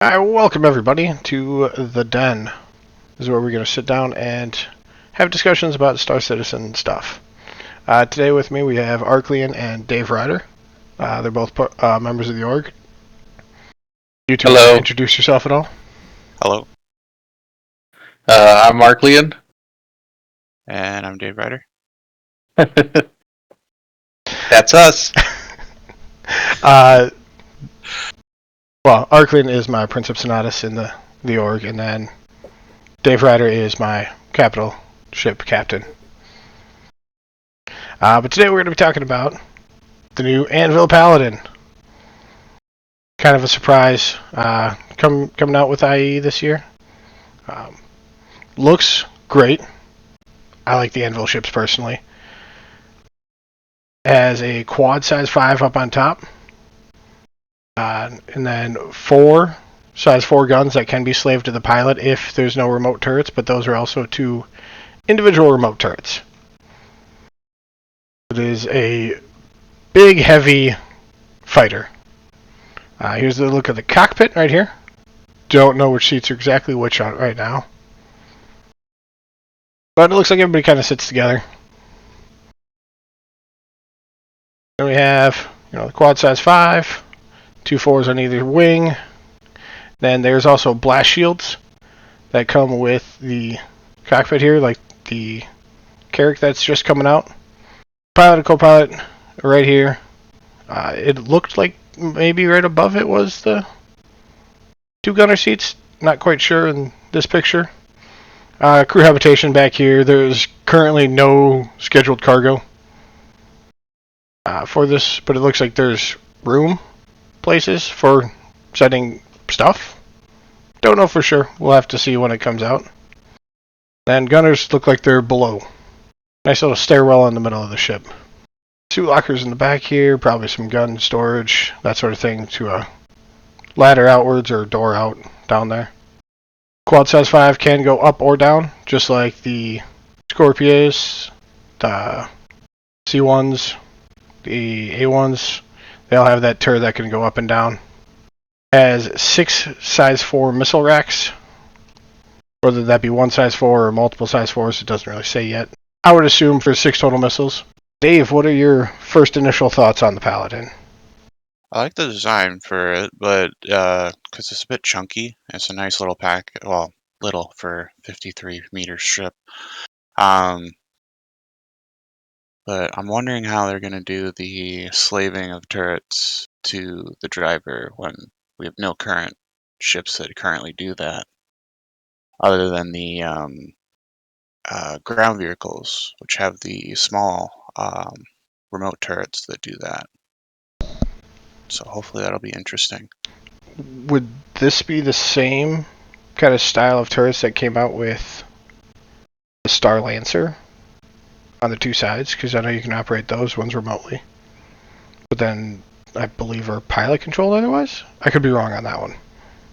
Hi, welcome everybody to The Den. This is where we're going to sit down and have discussions about Star Citizen stuff. Today with me we have Arclean and Dave Ryder. They're both members of the org. You two want to introduce yourself at all? Hello. I'm Arclean. And I'm Dave Ryder. That's us. Well, Arclean is my Princeps Senatus in the org, and then Dave Ryder is my capital ship captain. But today we're going to be talking about the new Anvil Paladin. Kind of a surprise coming out with IE this year. Looks great. I like the Anvil ships personally. Has a quad size 5 up on top. And then 4 size 4 guns that can be slaved to the pilot if there's no remote turrets, but those are also 2 individual remote turrets. It is a big, heavy fighter. Here's the look of the cockpit right here. Don't know which seats are exactly which on it right now. But it looks like everybody kind of sits together. Then we have, the quad size 5. 2 4s on either wing. Then there's also blast shields that come with the cockpit here, like the Carrack that's just coming out. Pilot and co-pilot right here. It looked like maybe right above it was the 2 gunner seats. Not quite sure in this picture. Crew habitation back here. There's currently no scheduled cargo for this, but it looks like there's room places for setting stuff. Don't know for sure. We'll have to see when it comes out. And gunners look like they're below. Nice little stairwell in the middle of the ship. 2 lockers in the back here, probably some gun storage, that sort of thing, to a ladder outwards or door out down there. Quad size 5 can go up or down, just like the Scorpios, the C1s, the A1s. They all have that turret that can go up and down. Has 6 size 4 missile racks. Whether that be one size 4 or multiple size 4s, it doesn't really say yet. I would assume for 6 total missiles. Dave, what are your first initial thoughts on the Paladin? I like the design for it, but because it's a bit chunky, it's a nice little pack. Well, little for 53 meter ship. But I'm wondering how they're going to do the slaving of turrets to the driver when we have no current ships that currently do that, other than the ground vehicles, which have the small remote turrets that do that. So hopefully that'll be interesting. Would this be the same kind of style of turrets that came out with the Star Lancer on the 2 sides? Because I know you can operate those ones remotely. But then I believe are pilot controlled otherwise? I could be wrong on that one.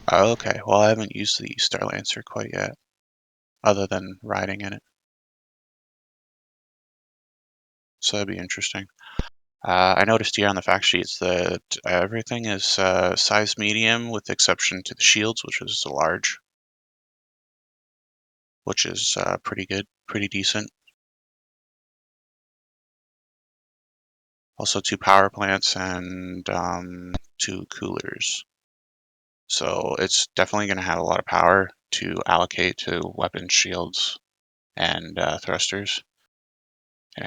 Oh, okay. Well, I haven't used the Star Lancer quite yet, other than riding in it. So that'd be interesting. I noticed here on the fact sheets that everything is size medium with the exception to the shields, which is a large, which is pretty good, pretty decent. Also 2 power plants and 2 coolers. So it's definitely going to have a lot of power to allocate to weapons, shields, and thrusters. And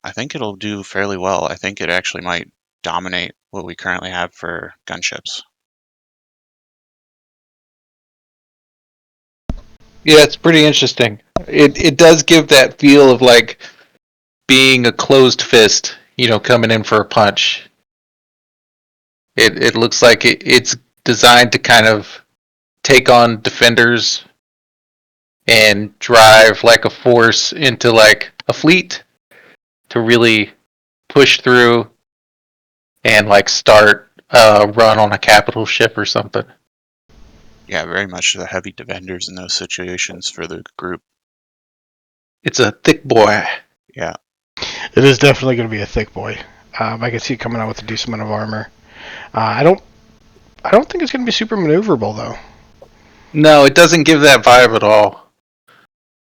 I think it'll do fairly well. I think it actually might dominate what we currently have for gunships. Yeah, it's pretty interesting. It does give that feel of like being a closed fist, coming in for a punch. It looks like it's designed to kind of take on defenders and drive like a force into like a fleet to really push through and like start a run on a capital ship or something. Yeah, very much the heavy defenders in those situations for the group. It's a thick boy. Yeah. It is definitely going to be a thick boy. I can see it coming out with a decent amount of armor. I don't I don't think it's going to be super maneuverable, though. No, it doesn't give that vibe at all.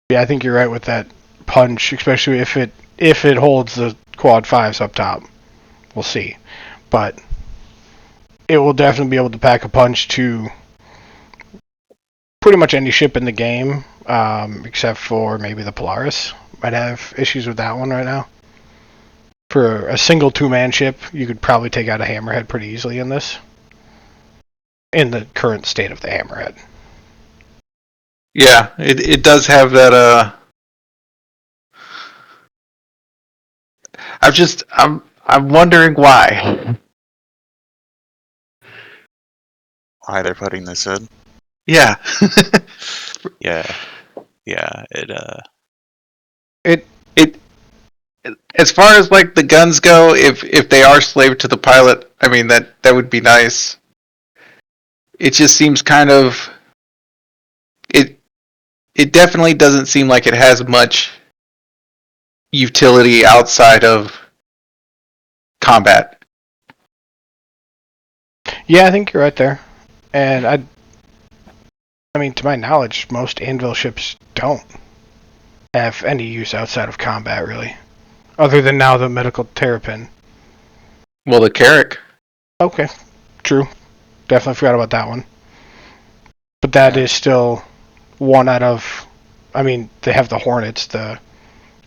Yeah, I think you're right with that punch, especially if it holds the quad 5s up top. We'll see. But it will definitely be able to pack a punch to pretty much any ship in the game, except for maybe the Polaris. Might have issues with that one right now. For a single 2-man ship, you could probably take out a Hammerhead pretty easily in this. In the current state of the Hammerhead. Yeah, it does have that. I'm wondering why. Why they're putting this in? Yeah. Yeah. It as far as like the guns go, if they are slave to the pilot, I mean that would be nice. It just seems kind of it definitely doesn't seem like it has much utility outside of combat. Yeah, I think you're right there. And I mean, to my knowledge, most Anvil ships don't have any use outside of combat, really. Other than now the medical terrapin. Well, the Carrack. Okay, true. Definitely forgot about that one. But that is still one out of... I mean, they have the Hornets, the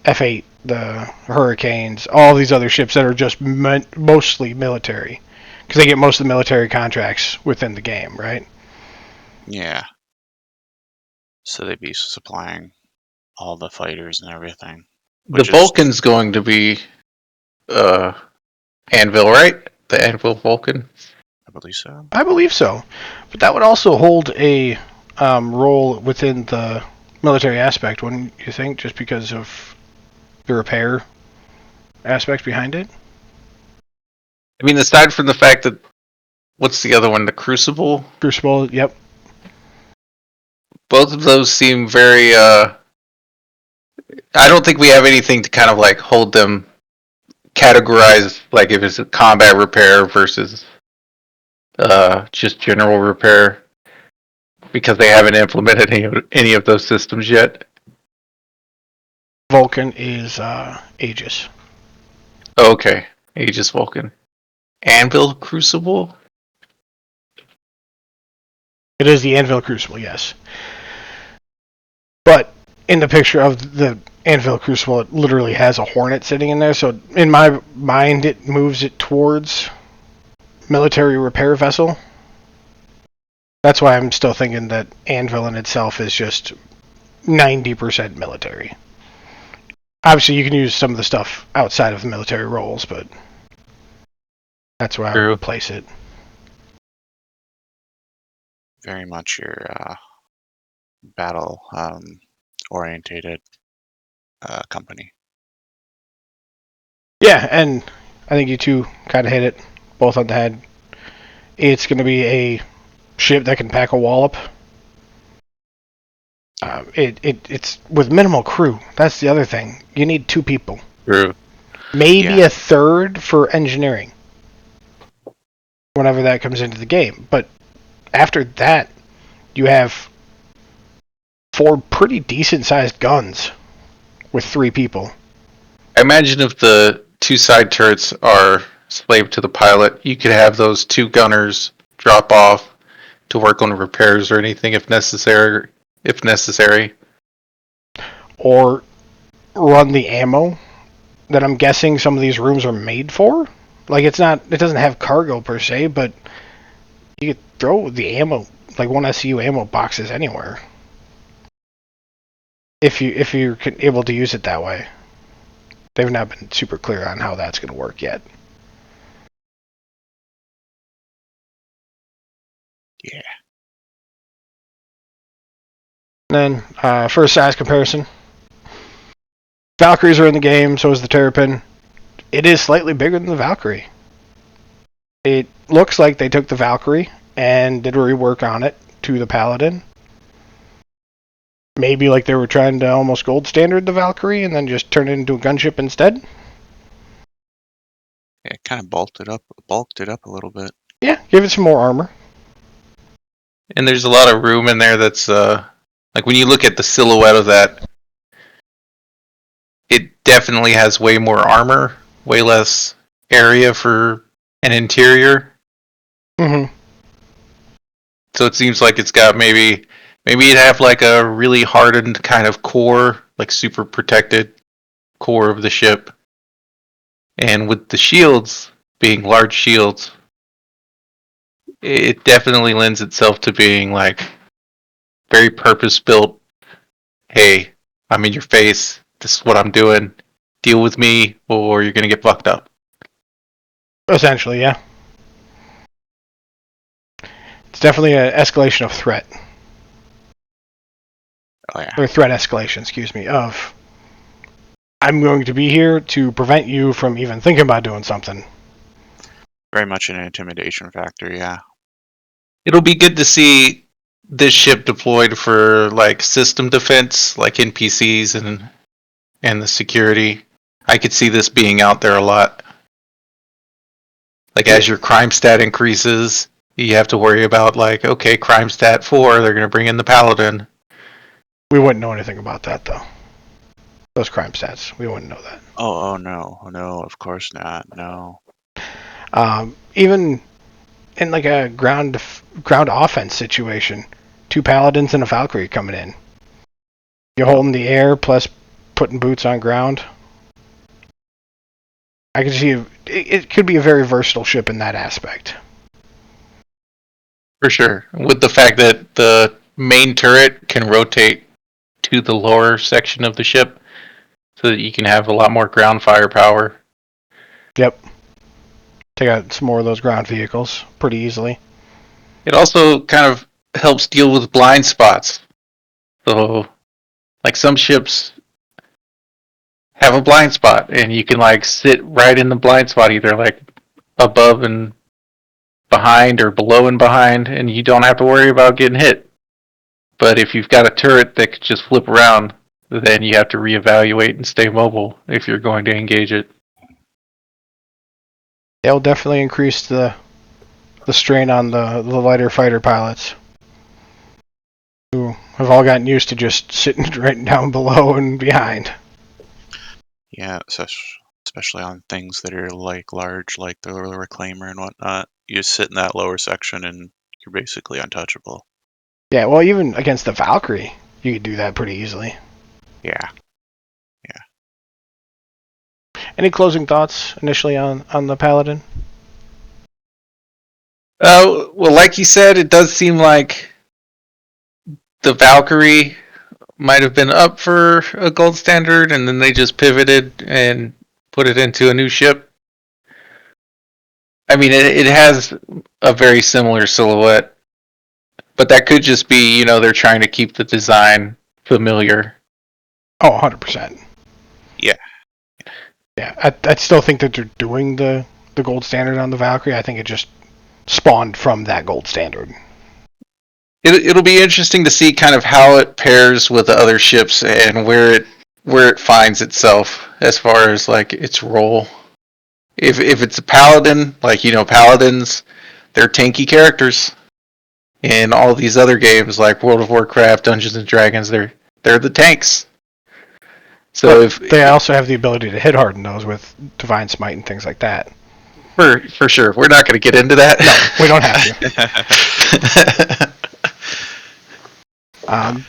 F-8, the Hurricanes, all these other ships that are just mostly military. Because they get most of the military contracts within the game, right? Yeah. So they'd be supplying all the fighters and everything. The Vulcan's going to be Anvil, right? The Anvil Vulcan. I believe so. I believe so. But that would also hold a role within the military aspect, wouldn't you think? Just because of the repair aspect behind it? I mean, aside from the fact that, what's the other one? The Crucible? Crucible, yep. Both of those seem very, I don't think we have anything to kind of like hold them categorized, like if it's a combat repair versus just general repair, because they haven't implemented any of those systems yet. Vulcan is Aegis. Oh, okay, Aegis Vulcan. Anvil Crucible? It is the Anvil Crucible, yes. But in the picture of the Anvil Crucible, it literally has a Hornet sitting in there, so in my mind it moves it towards military repair vessel. That's why I'm still thinking that Anvil in itself is just 90% military. Obviously, you can use some of the stuff outside of the military roles, but that's where I would place it. Very much your battle orientated company. Yeah, and I think you two kind of hit it both on the head. It's going to be a ship that can pack a wallop. It's with minimal crew. That's the other thing. You need 2 people. True. Maybe a third for engineering. Whenever that comes into the game. But after that, you have 4 pretty decent sized guns with 3 people. I imagine if the 2 side turrets are slave to the pilot, you could have those 2 gunners drop off to work on repairs or anything if necessary. Or run the ammo that I'm guessing some of these rooms are made for. Like it doesn't have cargo per se, but you could throw the ammo, like 1 SCU ammo boxes anywhere. If you're able to use it that way. They've not been super clear on how that's going to work yet. Yeah. And then, for a size comparison, Valkyries are in the game, so is the Terrapin. It is slightly bigger than the Valkyrie. It looks like they took the Valkyrie and did a rework on it to the Paladin. Maybe like they were trying to almost gold standard the Valkyrie and then just turn it into a gunship instead. Yeah, it kind of bulked it up a little bit. Yeah, give it some more armor. And there's a lot of room in there that's, like when you look at the silhouette of that, it definitely has way more armor, way less area for an interior. Mm-hmm. So it seems like it's got maybe it'd have like a really hardened kind of core, like super protected core of the ship. And with the shields being large shields, it definitely lends itself to being like very purpose built. Hey, I'm in your face. This is what I'm doing. Deal with me, or you're gonna get fucked up. Essentially, yeah. It's definitely an escalation of threat. Oh yeah. Or threat escalation, excuse me, of I'm going to be here to prevent you from even thinking about doing something. Very much an intimidation factor, yeah. It'll be good to see this ship deployed for like system defense, like NPCs and the security. I could see this being out there a lot. Like as your crime stat increases, you have to worry about like, okay, crime stat 4, they're gonna bring in the Paladin. We wouldn't know anything about that, though. Those crime stats, we wouldn't know that. Oh no, of course not, no. Even in like a ground offense situation, 2 paladins and a Valkyrie coming in. You're holding the air plus putting boots on ground. I can see it could be a very versatile ship in that aspect. For sure. With the fact that the main turret can rotate to the lower section of the ship so that you can have a lot more ground firepower. Yep. Take out some more of those ground vehicles pretty easily. It also kind of helps deal with blind spots. So, like some ships have a blind spot, and you can like sit right in the blind spot, either like above and behind or below and behind, and you don't have to worry about getting hit. But if you've got a turret that could just flip around, then you have to reevaluate and stay mobile if you're going to engage it. It'll definitely increase the strain on the lighter fighter pilots, who have all gotten used to just sitting right down below and behind. Yeah, especially on things that are like large, like the Reclaimer and whatnot. You just sit in that lower section and you're basically untouchable. Yeah, well, even against the Valkyrie, you could do that pretty easily. Yeah. Any closing thoughts initially on the Paladin? Well, like you said, it does seem like the Valkyrie might have been up for a gold standard, and then they just pivoted and put it into a new ship. I mean, it has a very similar silhouette, but that could just be, they're trying to keep the design familiar. Oh, 100%. Yeah. Yeah, I still think that they're doing the gold standard on the Valkyrie. I think it just spawned from that gold standard. It'll be interesting to see kind of how it pairs with the other ships and where it finds itself as far as like its role. If it's a paladin, like paladins, they're tanky characters. In all these other games like World of Warcraft, Dungeons and Dragons, they're the tanks. So if they also have the ability to hit harden those with Divine Smite and things like that. For sure, we're not going to get into that. No, we don't have to.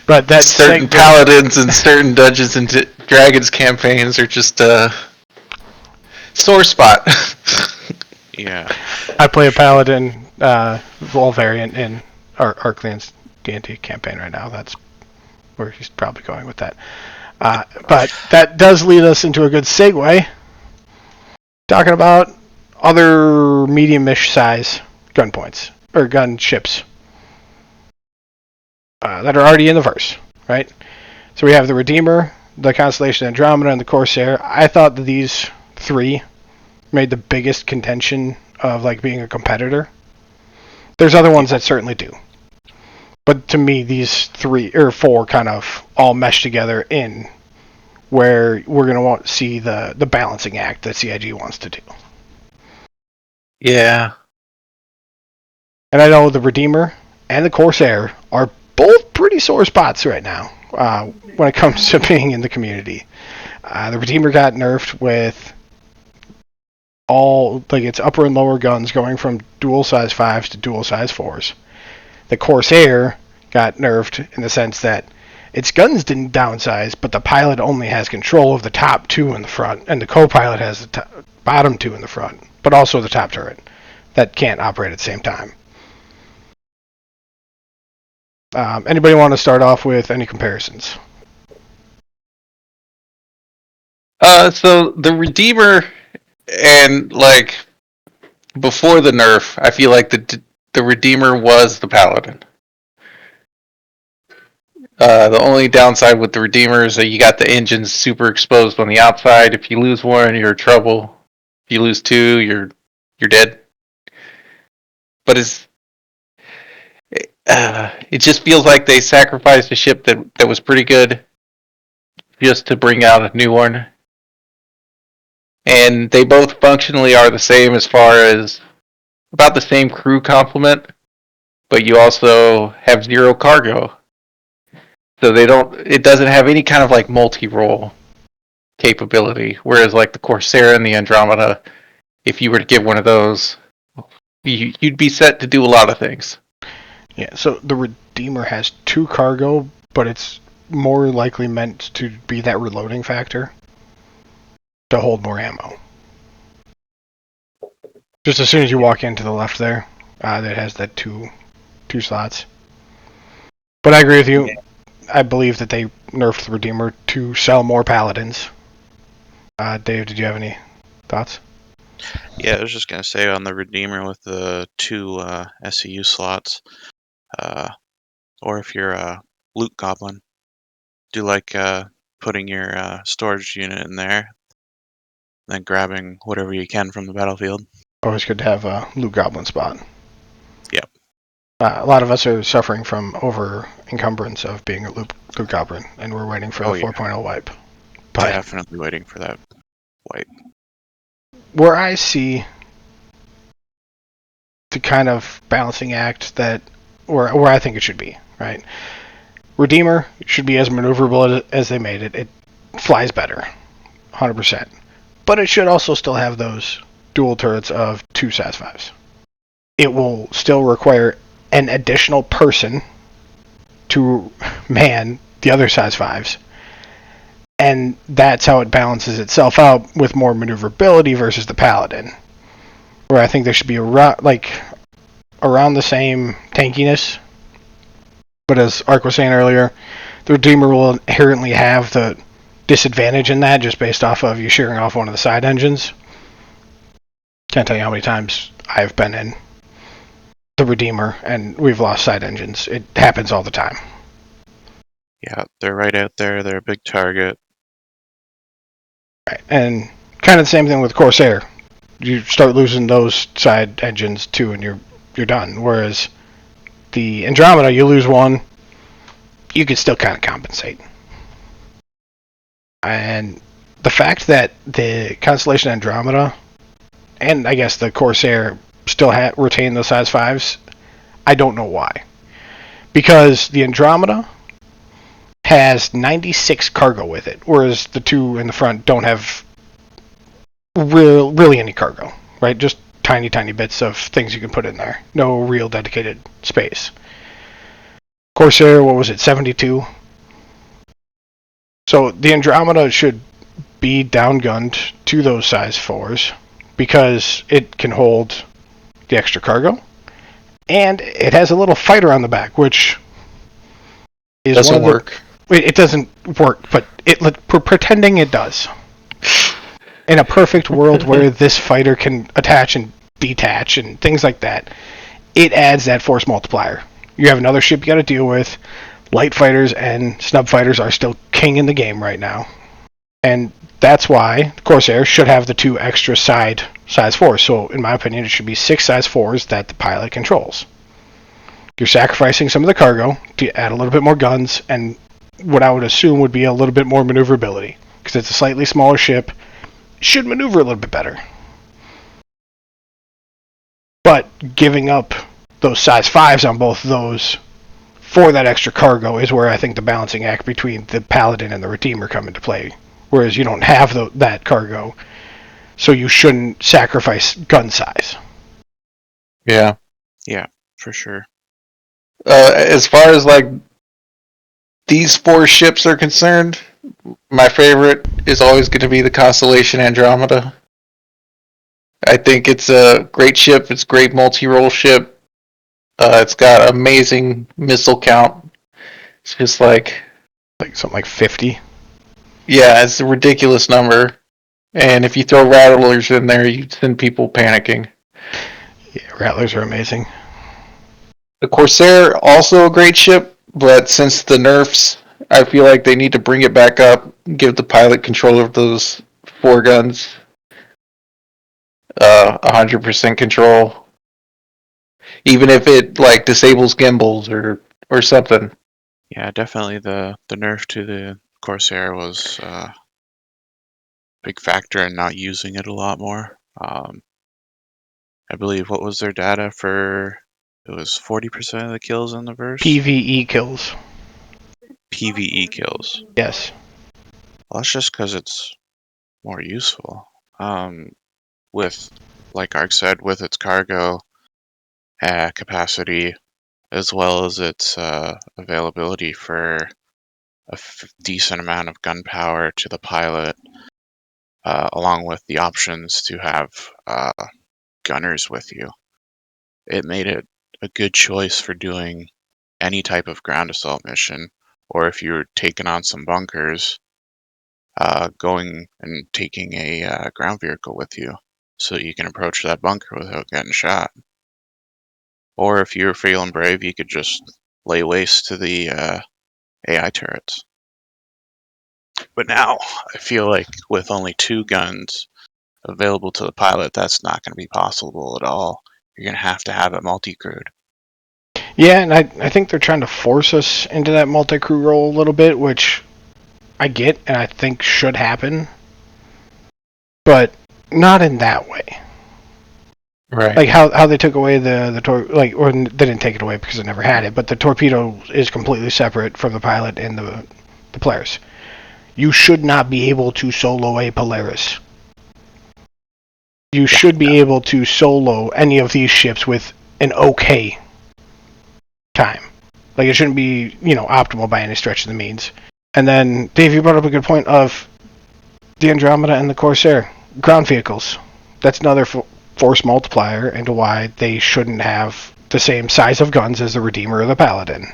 But that certain paladins and certain Dungeons and Dragons campaigns are just a sore spot. Yeah. I play a paladin Vol variant in Arclean's D&D campaign right now. That's where he's probably going with that. But that does lead us into a good segue. Talking about other medium-ish size gun points, or gun ships that are already in the verse, right? So we have the Redeemer, the Constellation Andromeda, and the Corsair. I thought that these 3 made the biggest contention of like being a competitor. There's other ones that certainly do. But to me, these 3 or 4 kind of all mesh together in where we're going to want to see the balancing act that CIG wants to do. Yeah. And I know the Redeemer and the Corsair are both pretty sore spots right now when it comes to being in the community. The Redeemer got nerfed with all, like, its upper and lower guns going from dual size 5s to dual size 4s. The Corsair got nerfed in the sense that its guns didn't downsize, but the pilot only has control of the top 2 in the front, and the co-pilot has the bottom 2 in the front, but also the top turret that can't operate at the same time. Anybody want to start off with any comparisons? So the Redeemer and, like, before the nerf, I feel like the Redeemer was the Paladin. The only downside with the Redeemer is that you got the engines super exposed on the outside. If you lose one, you're in trouble. If you lose 2, you're dead. But it just feels like they sacrificed a ship that was pretty good just to bring out a new one. And they both functionally are the same as far as about the same crew complement, but you also have 0 cargo. So it doesn't have any kind of like multi-role capability. Whereas like the Corsair and the Andromeda, if you were to give one of those, you'd be set to do a lot of things. Yeah, so the Redeemer has 2 cargo, but it's more likely meant to be that reloading factor to hold more ammo. Just as soon as you walk into the left there, that has that two slots. But I agree with you. I believe that they nerfed the Redeemer to sell more Paladins. Dave, did you have any thoughts? Yeah, I was just going to say on the Redeemer with the 2 SCU slots, or if you're a loot goblin, do like putting your storage unit in there, then grabbing whatever you can from the battlefield. Always good to have a loot goblin spot. Yep. A lot of us are suffering from over encumbrance of being a loot goblin, and we're waiting for the 4.0 wipe. But definitely waiting for that wipe. Where I see the kind of balancing act that, where I think it should be, right? Redeemer should be as maneuverable as they made it. It flies better, 100%. But it should also still have those dual turrets of 2 SAS 5s. It will still require an additional person to man the other SAS 5s. And that's how it balances itself out with more maneuverability versus the Paladin. Where I think there should be around the same tankiness. But as Ark was saying earlier, the Redeemer will inherently have the disadvantage in that just based off of you shearing off one of the side engines. Can't tell you how many times I've been in the Redeemer and we've lost side engines. It happens all the time. Yeah, they're right out there. They're a big target. Right. And kind of the same thing with Corsair. You start losing those side engines too and you're done. Whereas the Andromeda, you lose one, you can still kind of compensate. And the fact that the Constellation Andromeda and I guess the Corsair still retain those size 5s, I don't know why. Because the Andromeda has 96 cargo with it, whereas the 2 in the front don't have really any cargo, right? Just tiny bits of things you can put in there. No real dedicated space. Corsair, what was it, 72? So the Andromeda should be downgunned to those size 4s because it can hold the extra cargo, and it has a little fighter on the back, which is doesn't work. It doesn't work, but pretending it does. In a perfect world where this fighter can attach and detach and things like that, it adds that force multiplier. You have another ship you got to deal with. Light fighters and snub fighters are still king in the game right now. And that's why Corsair should have the 2 extra side size 4s. So, in my opinion, it should be 6 size 4s that the pilot controls. You're sacrificing some of the cargo to add a little bit more guns and what I would assume would be a little bit more maneuverability. Because it's a slightly smaller ship. It should maneuver a little bit better. But giving up those size 5s on both of those for that extra cargo is where I think the balancing act between the Paladin and the Redeemer come into play. Whereas you don't have that cargo, so you shouldn't sacrifice gun size. Yeah. Yeah, for sure. As far as like these 4 ships are concerned, my favorite is always going to be the Constellation Andromeda. I think it's a great ship. It's a great multi-role ship. It's got amazing missile count. It's just like something like 50. Yeah, it's a ridiculous number. And if you throw rattlers in there, you send people panicking. Yeah, rattlers are amazing. The Corsair, also a great ship, but since the nerfs, I feel like they need to bring it back up, give the pilot control of those 4 guns, 100% control, even if it like disables gimbals or something. Yeah, definitely the nerf to the Corsair was a big factor in not using it a lot more. I believe, what was their data for? It was 40% of the kills in the verse? PvE kills. PvE kills. Yes. Well, that's just because it's more useful. With, like Ark said, with its cargo capacity, as well as its availability for a decent amount of gunpowder to the pilot, along with the options to have gunners with you, it made it a good choice for doing any type of ground assault mission, or if you're taking on some bunkers, going and taking a ground vehicle with you so you can approach that bunker without getting shot. Or if you're feeling brave, you could just lay waste to the AI turrets. But now, I feel like with only 2 guns available to the pilot, that's not going to be possible at all. You're going to have it multi-crewed. Yeah, and I think they're trying to force us into that multi-crew role a little bit, which I get and I think should happen, but not in that way. Right. Like how they took away or they didn't take it away because they never had it, but the torpedo is completely separate from the pilot and the Polaris. You should not be able to solo a Polaris. You should be able to solo any of these ships with an okay time. Like, it shouldn't be, optimal by any stretch of the means. And then, Dave, you brought up a good point of the Andromeda and the Corsair. Ground vehicles. That's another force multiplier into why they shouldn't have the same size of guns as the Redeemer or the Paladin.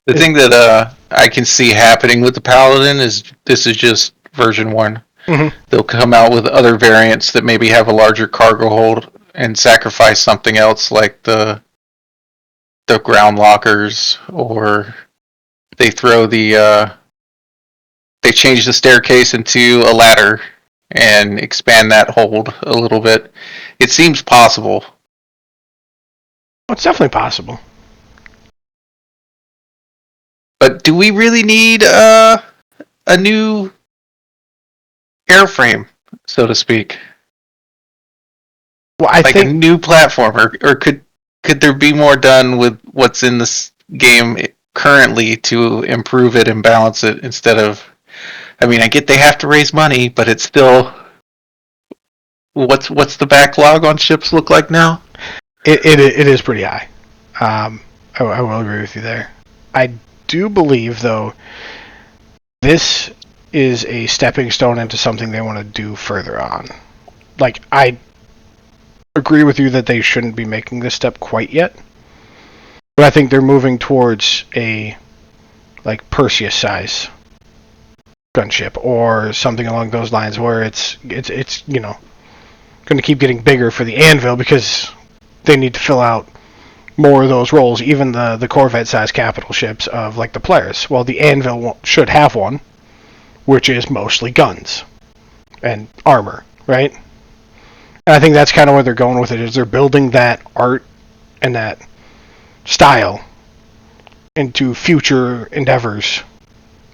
The thing that I can see happening with the Paladin is this is just version 1. Mm-hmm. They'll come out with other variants that maybe have a larger cargo hold and sacrifice something else like the ground lockers, or they throw they change the staircase into a ladder and expand that hold a little bit. It seems possible. Well, it's definitely possible. But do we really need a new airframe, so to speak? Well, I think a new platform, or could there be more done with what's in this game currently to improve it and balance it instead of? I mean, I get they have to raise money, but it's still what's the backlog on ships look like now? It is pretty high. I will agree with you there. I do believe, though, this is a stepping stone into something they want to do further on. Like, I agree with you that they shouldn't be making this step quite yet, but I think they're moving towards a like Perseus size gunship or something along those lines, where it's going to keep getting bigger for the Anvil because they need to fill out more of those roles, even the Corvette-sized capital ships of like the Polaris. Well, the Anvil should have one, which is mostly guns and armor, right? And I think that's kind of where they're going with it, is they're building that art and that style into future endeavors.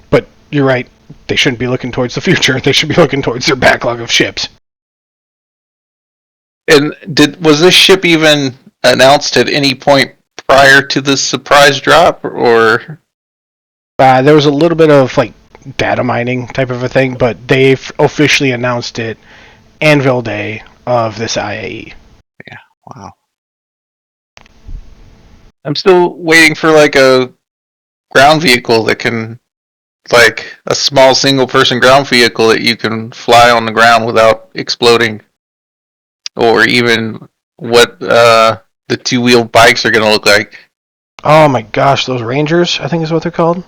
But you're right, they shouldn't be looking towards the future. They should be looking towards their backlog of ships. And was this ship even announced at any point prior to the surprise drop, or? There was a little bit of like data mining type of a thing, but they've officially announced it Anvil Day of this IAE. Yeah, wow. I'm still waiting for like a ground vehicle that can, like a small single person ground vehicle that you can fly on the ground without exploding. Or even what the two-wheeled bikes are going to look like. Oh my gosh, those Rangers, I think is what they're called.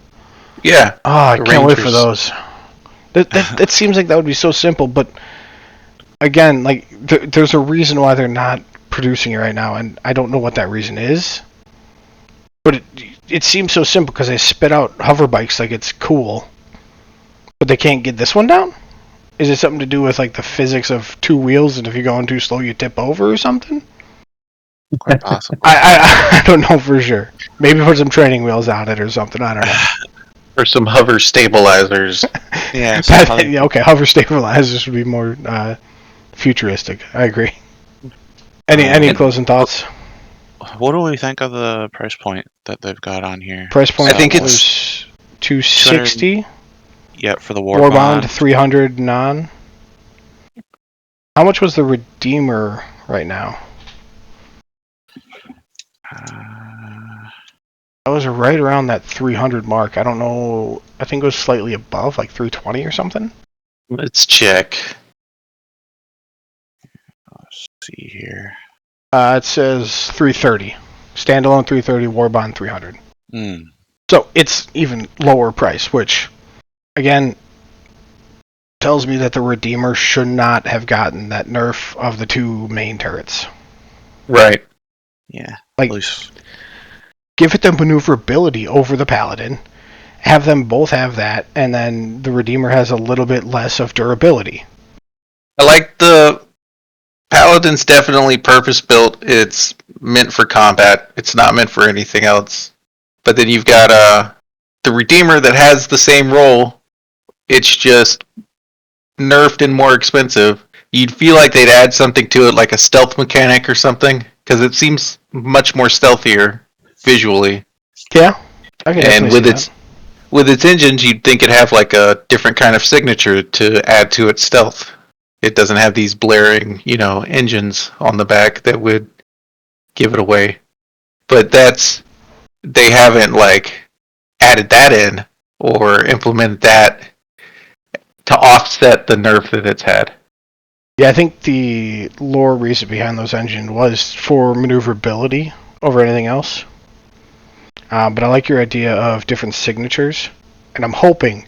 Yeah. Oh, I can't wait for Rangers. those. That seems like that would be so simple, but again, like there's a reason why they're not producing it right now, and I don't know what that reason is. But it seems so simple because they spit out hover bikes like it's cool, but they can't get this one down. Is it something to do with like the physics of two wheels, and if you're going too slow, you tip over or something? Quite possible. I don't know for sure. Maybe put some training wheels on it or something. I don't know. Or some hover stabilizers. Yeah. Yeah, okay, hover stabilizers would be more futuristic. I agree. Any closing thoughts? What do we think of the price point that they've got on here? Price point I think was $260. Yeah, for the Warbound 300 non. How much was the Redeemer right now? That was right around that 300 mark. I don't know. I think it was slightly above, like 320 or something. Let's check. Let's see here. It says 330. Standalone 330, Warbond 300. Mm. So it's even lower price, which, again, tells me that the Redeemer should not have gotten that nerf of the two main turrets. Right. Yeah. Like, At least. give it the maneuverability over the Paladin, have them both have that, and then the Redeemer has a little bit less of durability. I like the Paladin's definitely purpose-built. It's meant for combat. It's not meant for anything else. But then you've got the Redeemer that has the same role. It's just nerfed and more expensive. You'd feel like they'd add something to it, like a stealth mechanic or something, because it seems much more stealthier visually. Yeah, I can definitely And see that. with its engines, you'd think it'd have like a different kind of signature to add to its stealth. It doesn't have these blaring, engines on the back that would give it away. But they haven't like added that in or implemented that to offset the nerf that it's had. Yeah, I think the lore reason behind those engines was for maneuverability over anything else. But I like your idea of different signatures, and I'm hoping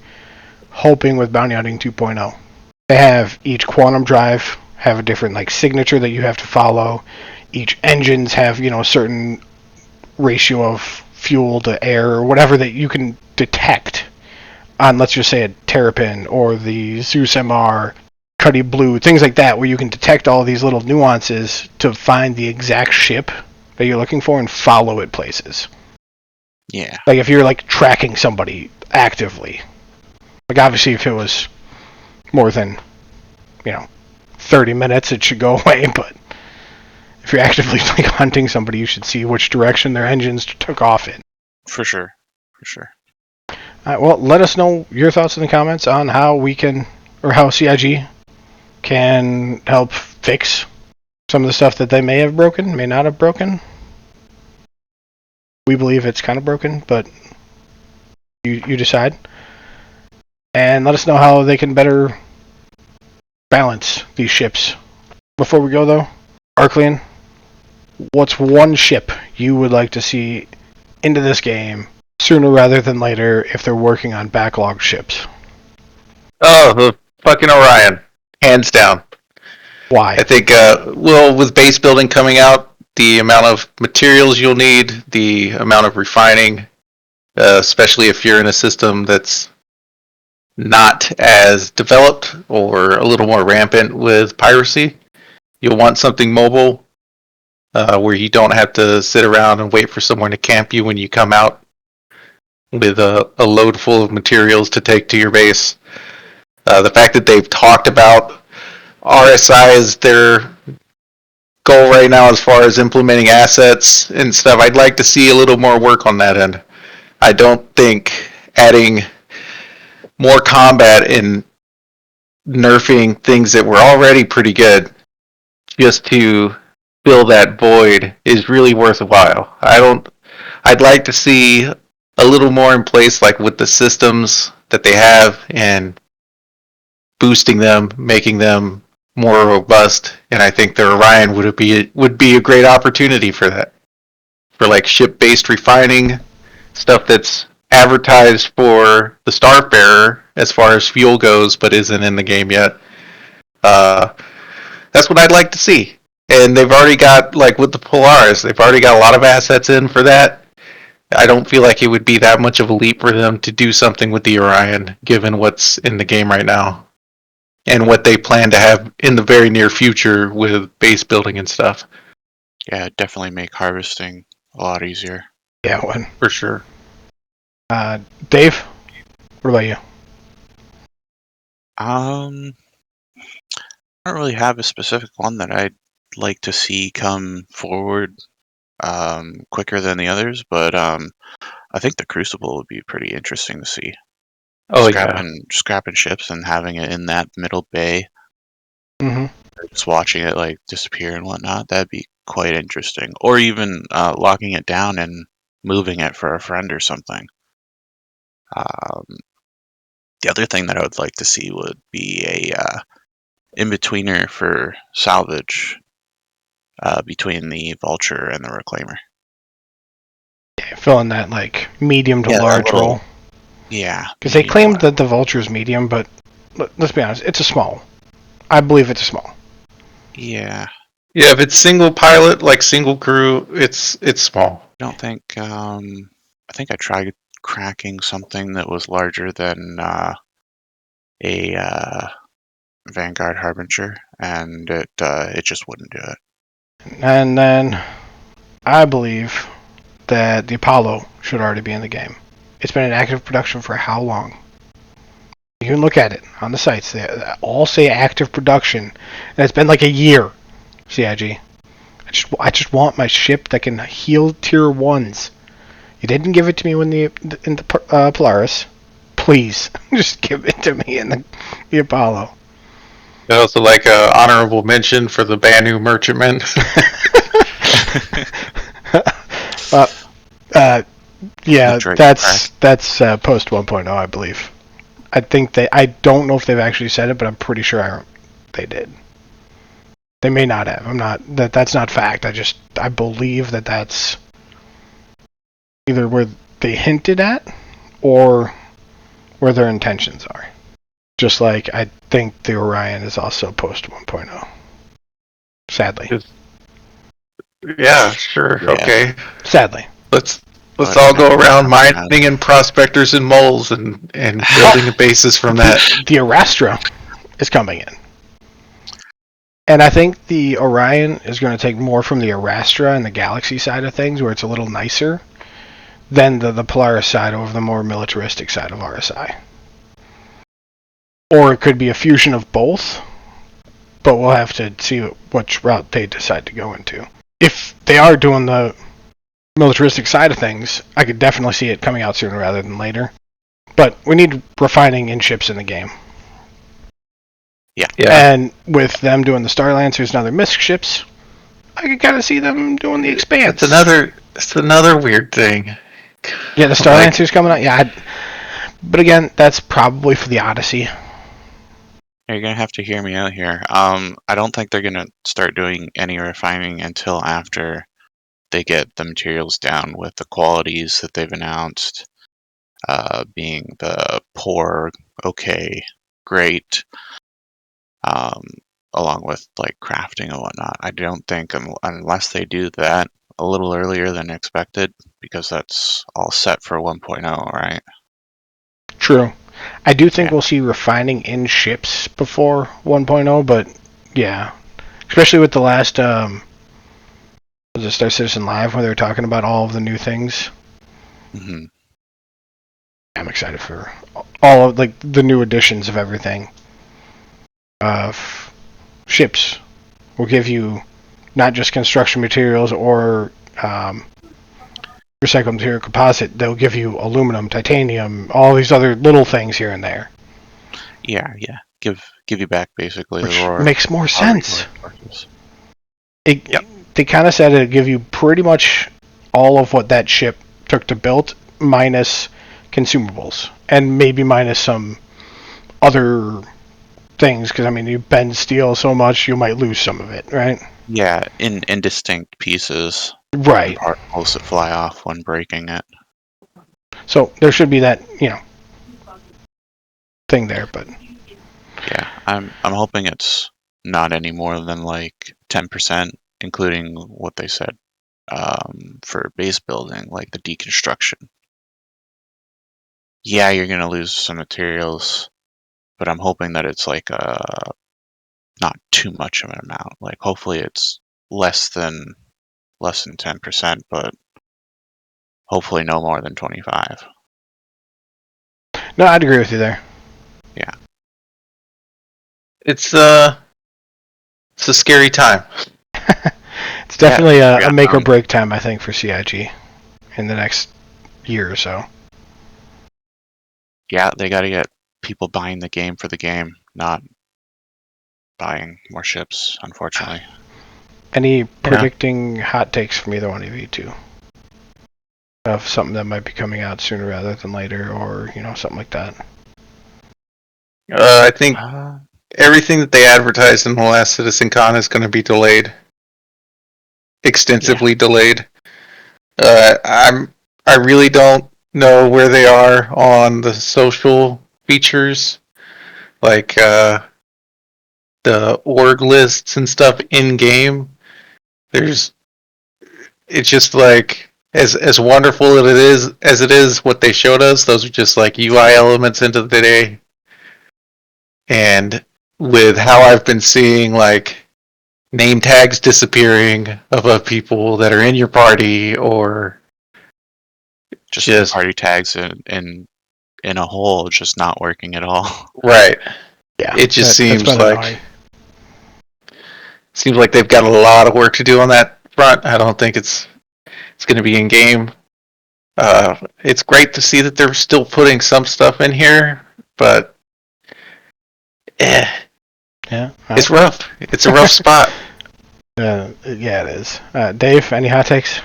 with Bounty Hunting 2.0, they have each quantum drive have a different like signature that you have to follow. Each engines have a certain ratio of fuel to air or whatever that you can detect on, let's just say, a Terrapin or the Zeus MR, Cuddy Blue, things like that, where you can detect all these little nuances to find the exact ship that you're looking for and follow it places. Yeah. Like if you're like tracking somebody actively. Like obviously if it was more than 30 minutes it should go away, but if you're actively like hunting somebody, you should see which direction their engines took off in. For sure. All right, well, let us know your thoughts in the comments on how we can, or how CIG can help fix some of the stuff that they may have broken, may not have broken. We believe it's kind of broken, but you decide. And let us know how they can better balance these ships. Before we go, though, Arclean, what's one ship you would like to see into this game sooner rather than later if they're working on backlog ships? Oh, the fucking Orion. Hands down. Why? I think, with base building coming out, the amount of materials you'll need, the amount of refining, especially if you're in a system that's not as developed or a little more rampant with piracy, you'll want something mobile where you don't have to sit around and wait for someone to camp you when you come out with a load full of materials to take to your base. The fact that they've talked about RSI as their goal right now as far as implementing assets and stuff. I'd like to see a little more work on that end. I don't think adding more combat and nerfing things that were already pretty good just to fill that void is really worthwhile. I'd like to see a little more in place, like with the systems that they have and boosting them, making them more robust. And I think the Orion would be a great opportunity for that. For like ship-based refining, stuff that's advertised for the Starfarer as far as fuel goes, but isn't in the game yet. That's what I'd like to see. And they've already got, like with the Polaris, they've already got a lot of assets in for that. I don't feel like it would be that much of a leap for them to do something with the Orion, given what's in the game right now. And what they plan to have in the very near future with base building and stuff. Yeah, definitely make harvesting a lot easier. Yeah, one. For sure. Dave, what about you? I don't really have a specific one that I'd like to see come forward quicker than the others, but I think the Crucible would be pretty interesting to see. Oh, yeah. Scrapping ships and having it in that middle bay. Mm-hmm. Just watching it like disappear and whatnot, that'd be quite interesting. Or even locking it down and moving it for a friend or something. The other thing that I would like to see would be a in-betweener for salvage between the Vulture and the Reclaimer. Yeah, filling that like medium to Yeah, that large little- role. Yeah. Because they medium claimed large. that the Vulture's medium, but let's be honest, it's a small. I believe it's a small. Yeah. Yeah, if it's single pilot, like single crew, it's small. I don't think. I think I tried cracking something that was larger than a Vanguard Harbinger, and it just wouldn't do it. And then I believe that the Apollo should already be in the game. It's been in active production for how long? You can look at it on the sites. They all say active production, and it's been like a year. CIG. I just want my ship that can heal tier 1s. You didn't give it to me in the Polaris. Please, just give it to me in the Apollo. Also, like a honorable mention for the Banu Merchantman. Yeah, Drake that's post 1.0, I believe. I don't know if they've actually said it, but I'm pretty sure they did. They may not have. That's not fact. I believe that's either where they hinted at or where their intentions are. Just like I think the Orion is also post 1.0. Sadly. Yeah, sure. Yeah. Okay. Sadly. Let's But all go never around mind. mining and prospectors and moles and building a basis from that. The Arastra is coming in. And I think the Orion is going to take more from the Arastra and the Galaxy side of things, where it's a little nicer, than the Polaris side over the more militaristic side of RSI. Or it could be a fusion of both, but we'll have to see which route they decide to go into. If they are doing the militaristic side of things, I could definitely see it coming out sooner rather than later. But we need refining in ships in the game. Yeah. And with them doing the Star Lancers and other MISC ships, I could kind of see them doing the Expanse. It's another weird thing. Yeah, the Star Lancers coming out. Yeah, but again, that's probably for the Odyssey. You're gonna have to hear me out here. I don't think they're gonna start doing any refining until after they get the materials down with the qualities that they've announced, being the poor, okay, great, along with like crafting and whatnot. I don't think unless they do that a little earlier than expected, because that's all set for 1.0, right? True. I do think we'll see refining in ships before 1.0, but yeah. Especially with the last, was it Star Citizen Live, where they were talking about all of the new things. Mm-hmm. I'm excited for all of like the new additions of everything. Ships will give you not just construction materials or recycled material composite. They'll give you aluminum, titanium, all these other little things here and there. Yeah. Give you back basically Which the raw. makes more sense. Resources. They kind of said it'd give you pretty much all of what that ship took to build, minus consumables, and maybe minus some other things, because I mean, you bend steel so much, you might lose some of it, right? Yeah, in distinct pieces. Right. Particles that fly off when breaking it. So there should be that, thing there, but yeah, I'm hoping it's not any more than like 10%, including what they said for base building, like the deconstruction. Yeah, you're gonna lose some materials, but I'm hoping that it's like not too much of an amount. Like hopefully it's less than 10%, but hopefully no more than 25. No, I'd agree with you there. Yeah. It's a scary time. It's definitely a make or break time, I think, for CIG in the next year or so. Yeah, they got to get people buying the game for the game, not buying more ships, unfortunately. Any predicting hot takes from either one of you two? Of something that might be coming out sooner rather than later, or, something like that? I think everything that they advertised in the last CitizenCon is going to be delayed. Extensively delayed. I really don't know where they are on the social features, like the org lists and stuff in game. It's just like as wonderful as it is what they showed us. Those are just like UI elements into the day, and with how I've been seeing like name tags disappearing of people that are in your party, or just party tags in a whole just not working at all. Right. Yeah. It just seems like they've got a lot of work to do on that front. I don't think it's going to be in game. It's great to see that they're still putting some stuff in here, but it's rough. It's a rough spot. Yeah, it is. Dave, any hot takes?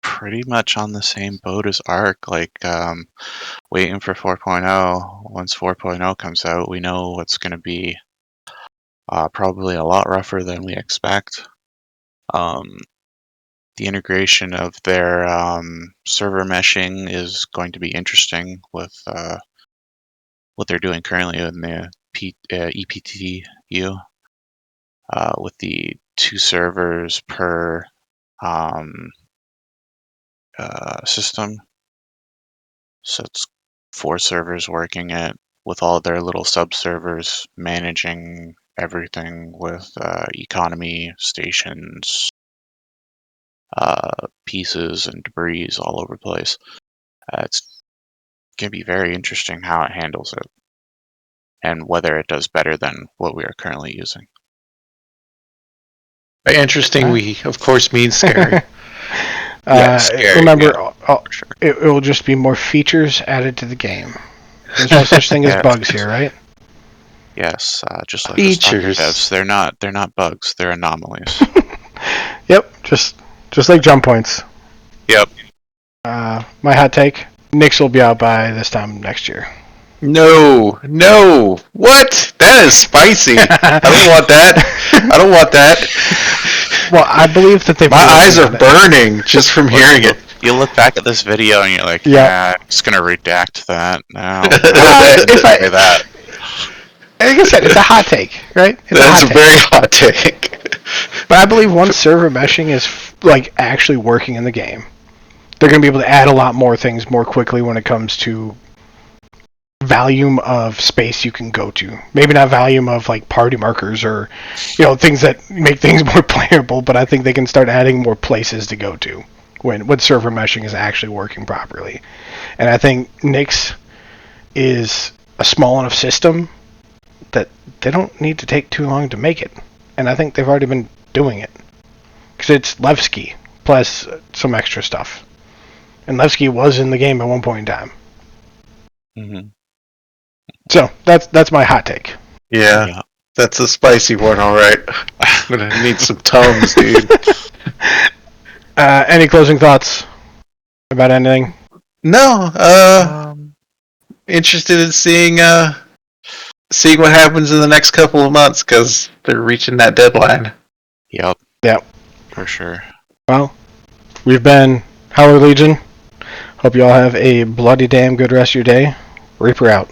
Pretty much on the same boat as Ark, like waiting for 4.0. Once 4.0 comes out, we know what's going to be probably a lot rougher than we expect. The integration of their server meshing is going to be interesting with what they're doing currently in the EPTU with the 2 servers per system. So it's 4 servers working it with all their little sub-servers managing everything with economy stations, pieces and debris all over the place. It's going to be very interesting how it handles it and whether it does better than what we are currently using. By interesting, we of course mean scary. Scary. Remember, sure. It will just be more features added to the game. There's no such thing as bugs here, right? Yes, just like features. The devs, they're not bugs, they're anomalies. Yep, just like jump points. Yep. My hot take: Nyx will be out by this time next year. No, what? That is spicy. I don't want that. Well, I believe that my eyes are burning just from hearing it. You look back at this video and you're like, I'm just gonna redact that now. Like I said, it's a hot take, right? That's a very hot take. But I believe once server meshing is like actually working in the game, they're going to be able to add a lot more things more quickly when it comes to volume of space you can go to. Maybe not volume of like party markers or things that make things more playable, but I think they can start adding more places to go to when server meshing is actually working properly. And I think Nyx is a small enough system that they don't need to take too long to make it. And I think they've already been doing it. Because it's Levski, plus some extra stuff. And Levski was in the game at one point in time. Mm-hmm. So, that's my hot take. Yeah, that's a spicy one, alright. I'm gonna need some Tums, dude. Any closing thoughts about anything? No, interested in seeing what happens in the next couple of months, because they're reaching that deadline. Yep. Yep. For sure. Well, we've been Howler Legion. Hope you all have a bloody damn good rest of your day. Reaper out.